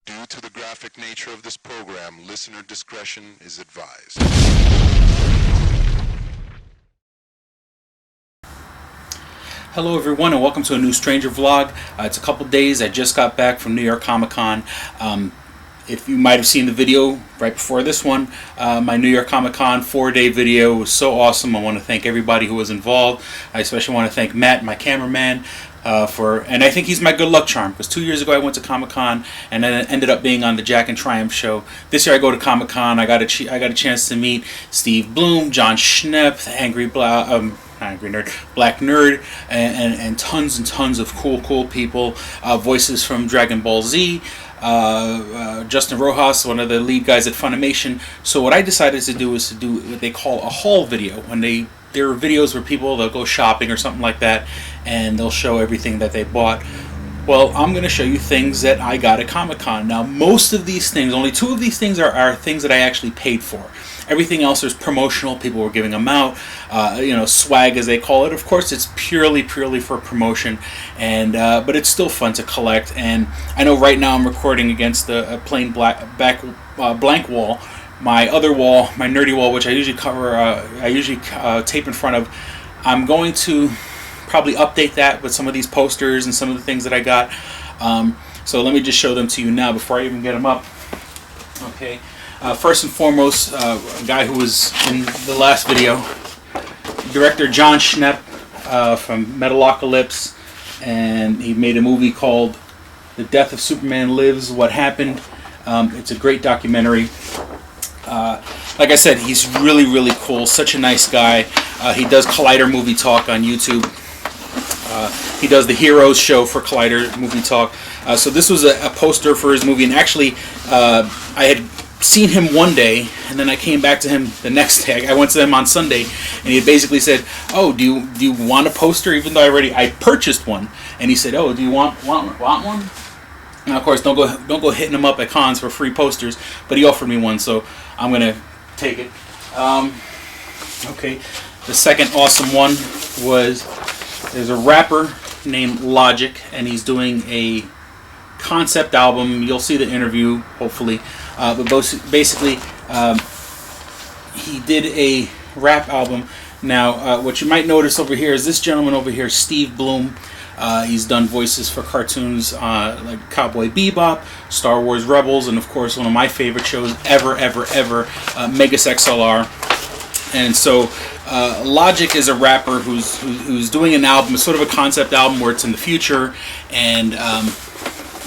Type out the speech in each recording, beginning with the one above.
Due to the graphic nature of this program, listener discretion is advised. Hello everyone and welcome to a new Stranger Vlog. It's a couple days. I just got back from New York Comic Con. If you might have seen the video right before this one, my New York Comic Con 4-day video was so awesome. I want to thank everybody who was involved. I especially want to thank Matt, my cameraman, and I think he's my good luck charm, because 2 years ago I went to Comic Con and then ended up being on the Jack and Triumph show. This year I go to Comic Con. I got a chance to meet Steve Blum, John Schnepp, the Angry Nerd, Black Nerd, and tons of cool people. Voices from Dragon Ball Z. Justin Rojas, one of the lead guys at Funimation. So what I decided to do is to do what they call a haul video. There are videos where they'll go shopping or something like that, and they'll show everything that they bought. Well, I'm going to show you things that I got at Comic-Con. Now, most of these things, only 2 of these things are things that I actually paid for. Everything else is promotional. People were giving them out, swag as they call it. Of course, it's purely for promotion, and but it's still fun to collect. And I know right now I'm recording against a plain blank wall. My other wall, my nerdy wall, which I usually tape in front of. I'm going to probably update that with some of these posters and some of the things that I got. So let me just show them to you now before I even get them up. Okay. First and foremost, a guy who was in the last video, director John Schnepp from Metalocalypse, and he made a movie called The Death of Superman Lives, What Happened. It's a great documentary. Like I said, he's really cool, such a nice guy. He does Collider Movie Talk on YouTube. He does the Heroes show for Collider Movie Talk. So this was a poster for his movie, and actually I had seen him one day, and then I came back to him the next day. I went to him on Sunday, and he had basically said, "Oh, do you want a poster?" Even though I purchased one, and he said, "Oh, do you want one?" Now, of course, don't go hitting him up at cons for free posters, but he offered me one, so I'm gonna take it. Okay, the second awesome one was there's a rapper named Logic, and he's doing a concept album. You'll see the interview, hopefully. But basically, he did a rap album. Now, what you might notice over here is this gentleman over here, Steve Blum. He's done voices for cartoons like Cowboy Bebop, Star Wars Rebels, and of course one of my favorite shows ever, Megas XLR. And so Logic is a rapper who's doing an album, sort of a concept album where it's in the future, and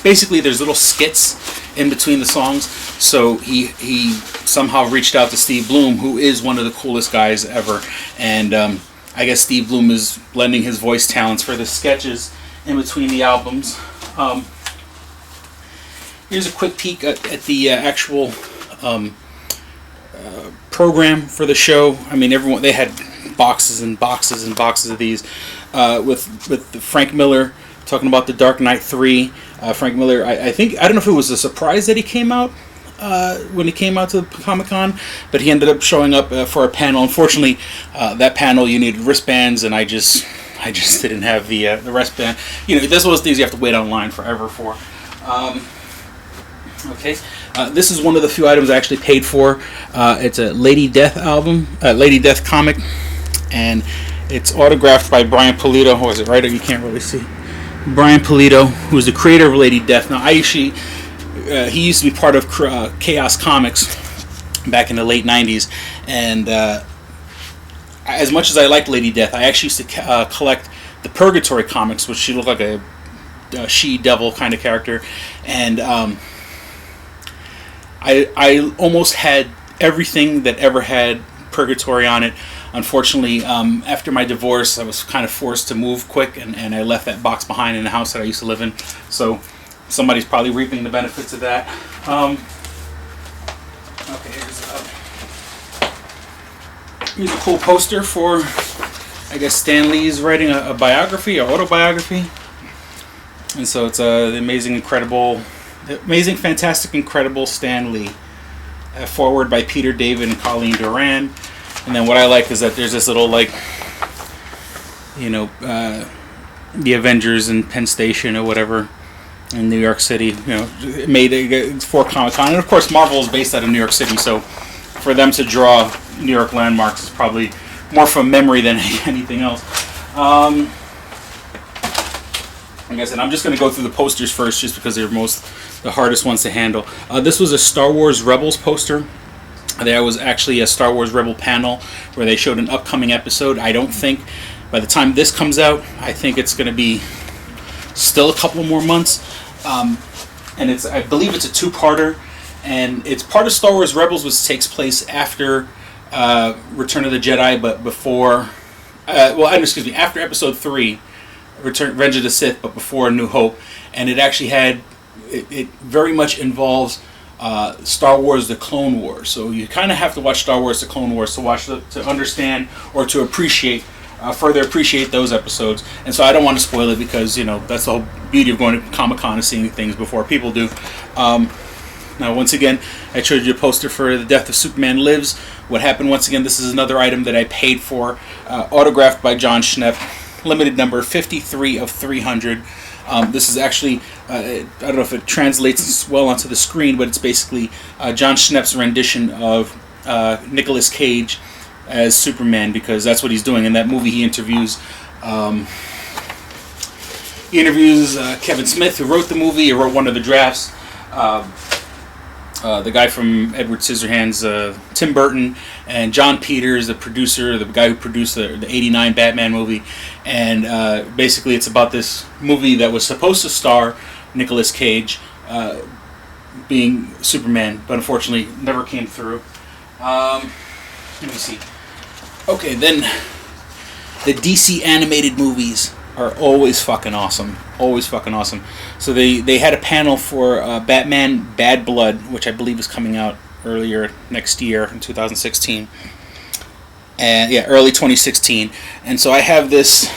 basically there's little skits in between the songs. So he somehow reached out to Steve Blum, who is one of the coolest guys ever, and I guess Steve Blum is blending his voice talents for the sketches in between the albums. Here's a quick peek at the actual program for the show. I mean, they had boxes and boxes and boxes of these with Frank Miller talking about The Dark Knight 3. Frank Miller, I don't know if it was a surprise that he came out when he came out to Comic-Con, but he ended up showing up for a panel. Unfortunately, that panel you needed wristbands, and I just didn't have the wristband. This is one of those things you have to wait online forever for. Okay, this is one of the few items I actually paid for. It's a Lady Death album, Lady Death comic, and it's autographed by Brian Pulido. Who is it? Right? You can't really see. Brian Pulido, who is the creator of Lady Death. Now, he used to be part of Chaos Comics back in the late 90s, and as much as I liked Lady Death, I actually used to collect the Purgatory comics, which she looked like a she-devil kind of character, and I almost had everything that ever had Purgatory on it. Unfortunately, after my divorce, I was kind of forced to move quick, and I left that box behind in the house that I used to live in. So somebody's probably reaping the benefits of that. Okay, here's a cool poster for, I guess, Stan Lee's writing a biography, or autobiography. And so it's the amazing, fantastic, incredible Stan Lee. Forward by Peter David and Colleen Duran. And then what I like is that there's this little, like, the Avengers in Penn Station or whatever. in New York City. It made it for Comic-Con. And of course, Marvel is based out of New York City, so for them to draw New York landmarks is probably more from memory than anything else. Like I said, I'm just going to go through the posters first, just because they're the hardest ones to handle. This was a Star Wars Rebels poster. There was actually a Star Wars Rebel panel where they showed an upcoming episode. I don't think, by the time this comes out, I think it's going to be still a couple more months. And I believe it's a two-parter, and it's part of Star Wars Rebels, which takes place after Return of the Jedi, but before, after Episode 3, Revenge of the Sith, but before A New Hope. And it actually it very much involves Star Wars: The Clone Wars. So you kind of have to watch Star Wars: The Clone Wars to understand or to further appreciate those episodes. And so I don't want to spoil it, because that's the whole beauty of going to Comic-Con and seeing things before people do. Now, once again, I showed you a poster for The Death of Superman Lives. What happened, once again, this is another item that I paid for, autographed by Jon Schnepp, limited number 53 of 300. This is actually, I don't know if it translates well onto the screen, but it's basically Jon Schnepp's rendition of Nicolas Cage as Superman, because that's what he's doing. In that movie, he interviews Kevin Smith, who wrote the movie, he wrote one of the drafts, the guy from Edward Scissorhands, Tim Burton, and John Peters, the producer, the guy who produced the 89 Batman movie. And basically it's about this movie that was supposed to star Nicolas Cage being Superman, but unfortunately never came through. Let me see. Okay, then the DC animated movies are always fucking awesome. Always fucking awesome. So they had a panel for Batman Bad Blood, which I believe is coming out earlier next year in 2016. And yeah, early 2016. And so I have this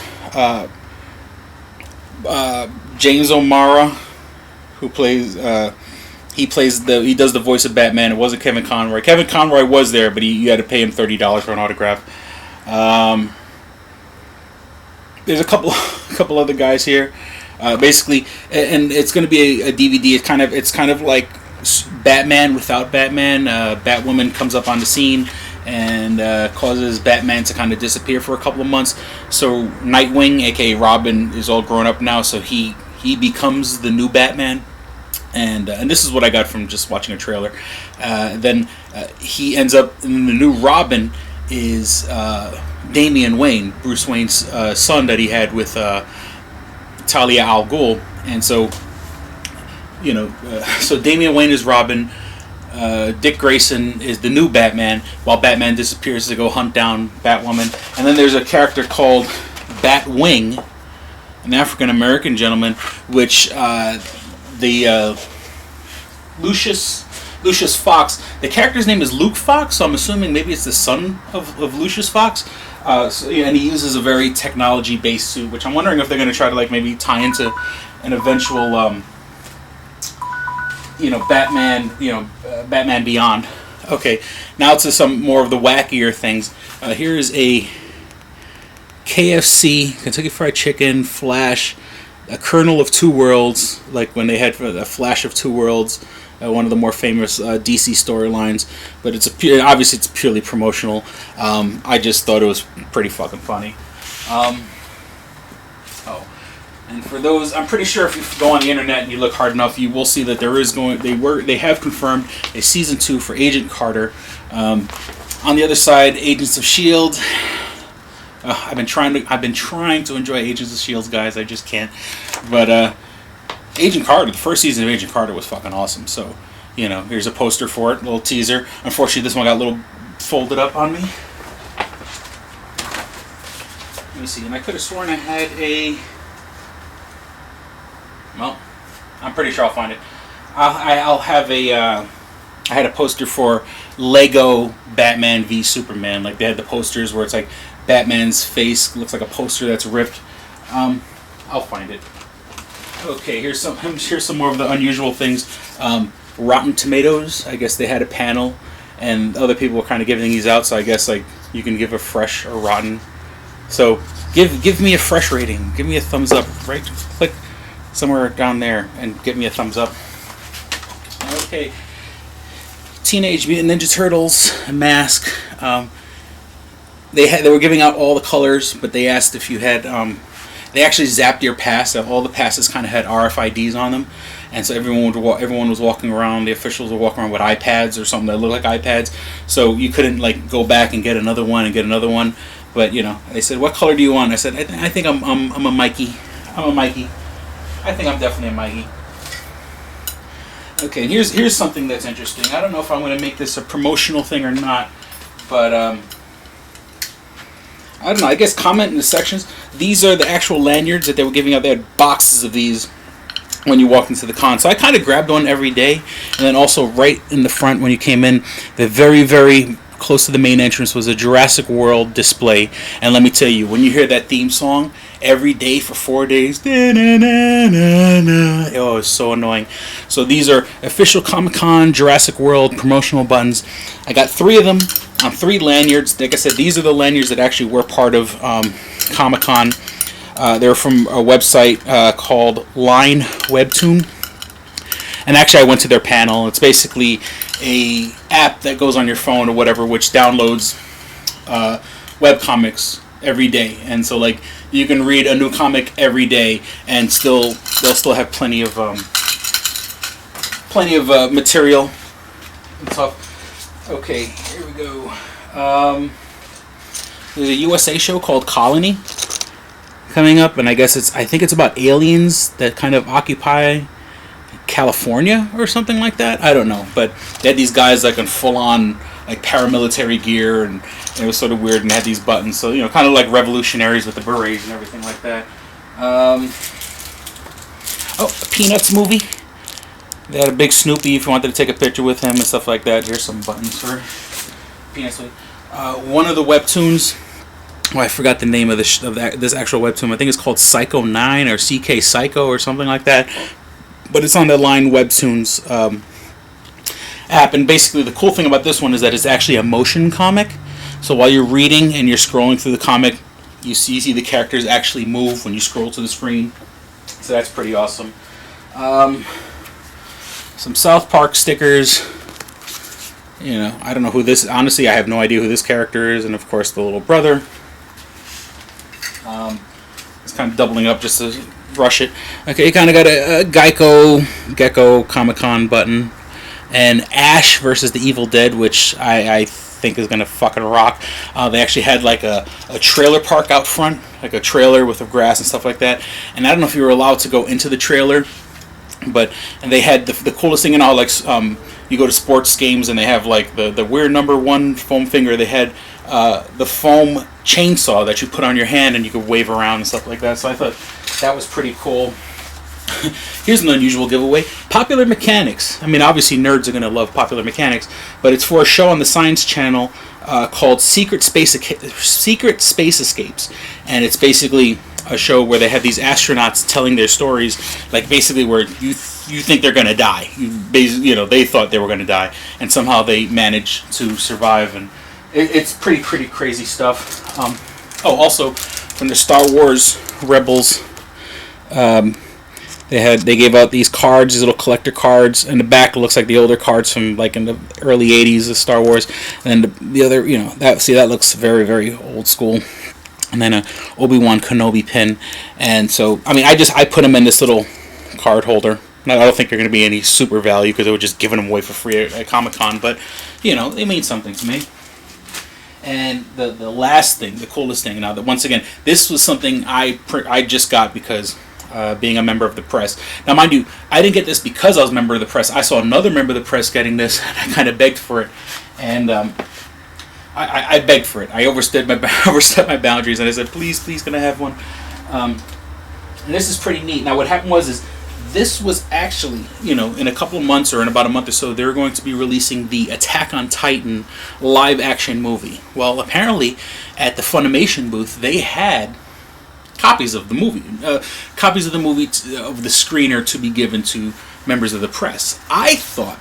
James O'Mara, who plays he does the voice of Batman. It wasn't Kevin Conroy. Kevin Conroy was there, but you had to pay him $30 for an autograph. There's a couple other guys here. Basically, and it's going to be a DVD. It's kind of like Batman without Batman. Batwoman comes up on the scene and causes Batman to kind of disappear for a couple of months. So Nightwing, aka Robin, is all grown up now, so he becomes the new Batman. And this is what I got from just watching a trailer. Then he ends up, in the new Robin is Damian Wayne, Bruce Wayne's son that he had with Talia al Ghul. And so, so Damian Wayne is Robin. Dick Grayson is the new Batman, while Batman disappears to go hunt down Batwoman. And then there's a character called Batwing, an African American gentleman, which Lucius Fox. The character's name is Luke Fox, so I'm assuming maybe it's the son of Lucius Fox. And he uses a very technology-based suit, which I'm wondering if they're going to try to maybe tie into an eventual, Batman, Batman Beyond. Okay, now to some more of the wackier things. Here is a KFC, Kentucky Fried Chicken, Flash, a Kernel of Two Worlds, like when they had a Flash of Two Worlds, one of the more famous DC storylines. But obviously it's purely promotional. I just thought it was pretty fucking funny. And for those, I'm pretty sure if you go on the internet and you look hard enough, you will see that they have confirmed a season 2 for Agent Carter. On the other side, Agents of S.H.I.E.L.D. I've been trying to enjoy Agents of S.H.I.E.L.D., guys. I just can't. But Agent Carter, the first season of Agent Carter was fucking awesome. So, here's a poster for it, a little teaser. Unfortunately, this one got a little folded up on me. Let me see. And I could have sworn I had well, I'm pretty sure I'll find it. I'll have I had a poster for Lego Batman v Superman. Like, they had the posters where it's like Batman's face looks like a poster that's ripped. I'll find it. Okay, here's some more of the unusual things. Rotten Tomatoes, I guess they had a panel, and other people were kind of giving these out. So I guess you can give a fresh or rotten. So give me a fresh rating. Give me a thumbs up. Right, click somewhere down there and give me a thumbs up. Okay. Teenage Mutant Ninja Turtles mask. They were giving out all the colors, but they asked if you had. They actually zapped your pass. All the passes kind of had RFIDs on them, and so everyone was walking around. The officials were walking around with iPads or something that looked like iPads. So you couldn't like go back and get another one and get another one. But they said, "What color do you want?" I said, "I think I'm a Mikey. I'm a Mikey. I think I'm definitely a Mikey." Okay, and here's something that's interesting. I don't know if I'm going to make this a promotional thing or not, but I don't know. I guess comment in the sections. These are the actual lanyards that they were giving out. They had boxes of these when you walked into the con. So I kind of grabbed one every day, and then also right in the front when you came in, the very, very close to the main entrance was a Jurassic World display. And let me tell you, when you hear that theme song every day for 4 days, oh, it's so annoying. So these are official Comic-Con Jurassic World promotional buttons. I got 3 of them on 3 lanyards. Like I said, these are the lanyards that actually were part of Comic-Con. They're from a website called Line Webtoon. And actually, I went to their panel. It's basically a app that goes on your phone or whatever, which downloads webcomics every day. And so, like, you can read a new comic every day, and they'll still have plenty of material and stuff. Okay, here we go. There's a USA show called Colony coming up, and I think it's about aliens that kind of occupy California or something like that. I don't know, but they had these guys like in full-on like paramilitary gear, and it was sort of weird, and they had these buttons, so kind of like revolutionaries with the berets and everything like that. A Peanuts movie. They had a big Snoopy if you wanted to take a picture with him and stuff like that. Here's some buttons for Peanuts movie. One of the webtoons. Oh, I forgot the name of this actual webtoon. I think it's called Psycho 9 or CK Psycho or something like that. But it's on the Line Webtoons app, and basically the cool thing about this one is that it's actually a motion comic. So while you're reading and you're scrolling through the comic, you see the characters actually move when you scroll to the screen. So that's pretty awesome. Some South Park stickers. I don't know who this. Honestly, I have no idea who this character is, and of course the little brother. It's kind of doubling up just to rush it. Okay, you kind of got a Gecko Comic-Con button, and Ash versus the Evil Dead, which I think is gonna fucking rock. They actually had like a trailer park out front, like a trailer with the grass and stuff like that. And I don't know if you were allowed to go into the trailer, and they had the coolest thing. Like you go to sports games and they have like the weird number 1 foam finger. They had the foam chainsaw that you put on your hand and you could wave around and stuff like that. So I thought that was pretty cool. Here's an unusual giveaway. Popular Mechanics. I mean, obviously nerds are going to love Popular Mechanics, but it's for a show on the Science Channel called Secret Space Escapes. And it's basically a show where they have these astronauts telling their stories, like basically where you think they're going to die. They thought they were going to die, and somehow they manage to survive, and it's pretty crazy stuff. Also from the Star Wars Rebels, they gave out these cards, these little collector cards. In the back, it looks like the older cards from like in the early '80s of Star Wars, and then the other, that looks very, very old school. And then a Obi-Wan Kenobi pin, and so I put them in this little card holder. I don't think they're going to be any super value because they were just giving them away for free at Comic-Con, but they mean something to me. And the last thing, the coolest thing. Now, once again, this was something I just got because being a member of the press. Now, mind you, I didn't get this because I was a member of the press. I saw another member of the press getting this, and I kind of begged for it. And I begged for it. I overstepped my boundaries, and I said, please, can I have one? And this is pretty neat. Now, what happened was this was actually, in a couple of months or in about a month or so, they were going to be releasing the Attack on Titan live-action movie. Well, apparently, at the Funimation booth, they had copies of the movie, of the screener to be given to members of the press. I thought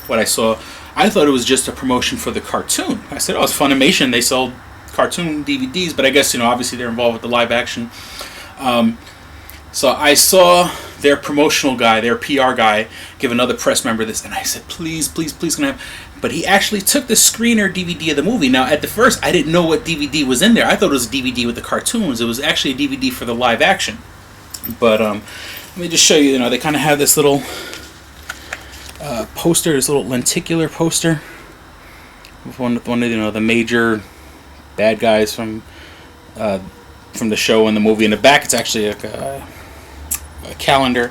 what I saw. I thought it was just a promotion for the cartoon. I said, it's Funimation. They sell cartoon DVDs, but I guess, obviously they're involved with the live action. So I saw their promotional guy, their PR guy, give another press member this, and I said, please, please, please, can I have... But he actually took the screener DVD of the movie. Now, at the first, I didn't know what DVD was in there. I thought it was a DVD with the cartoons. It was actually a DVD for the live action. But let me just show you. They kind of have this little poster, this little lenticular poster with one of the major bad guys from the show and the movie. In the back, it's actually like a calendar.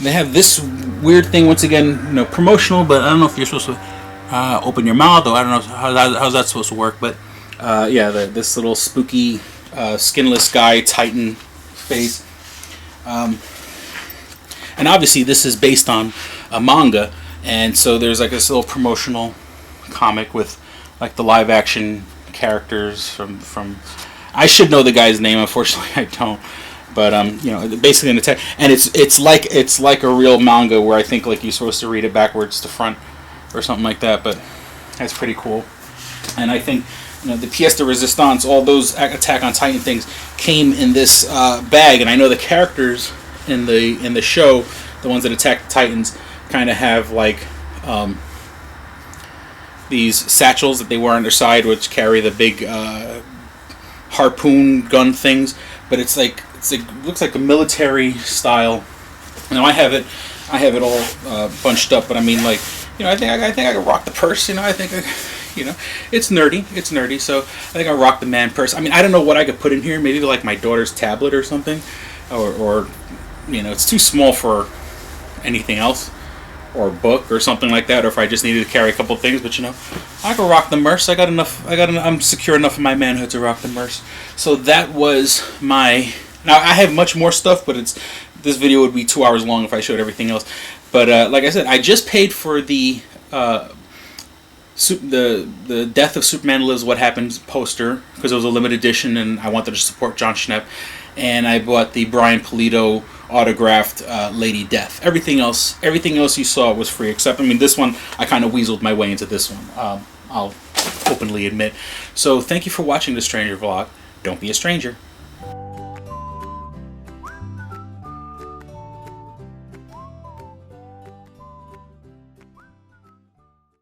They have this weird thing, once again, promotional, but I don't know if you're supposed to open your mouth, or I don't know how's that supposed to work. But yeah, this little spooky skinless guy Titan face. And obviously this is based on a manga, and so there's like this little promotional comic with like the live action characters from I should know the guy's name, unfortunately I don't. But basically in the text, and it's like a real manga where I think like you're supposed to read it backwards to front or something like that. But that's pretty cool. And I think the pièce de résistance, all those Attack on Titan things came in this bag. And I know the characters in the show, the ones that attack the Titans, kind of have like these satchels that they wear on their side, which carry the big harpoon gun things. But it looks like a military style. I have it all bunched up. But I mean, like, I think I can rock the purse. I think it's nerdy. So I think I rock the man purse. I mean, I don't know what I could put in here. Maybe like my daughter's tablet or something, or it's too small for anything else, or a book or something like that. Or if I just needed to carry a couple of things, but I can rock the merce. I'm secure enough in my manhood to rock the merce. So that was my. Now I have much more stuff, but this video would be 2 hours long if I showed everything else. But like I said, I just paid for the Death of Superman Lives What Happens poster because it was a limited edition, and I wanted to support John Schnepp. And I bought the Brian Pulido autographed Lady Death. Everything else you saw was free, except this one I kind of weaseled my way into this one. I'll openly admit. So thank you for watching the Stranger Vlog. Don't be a stranger.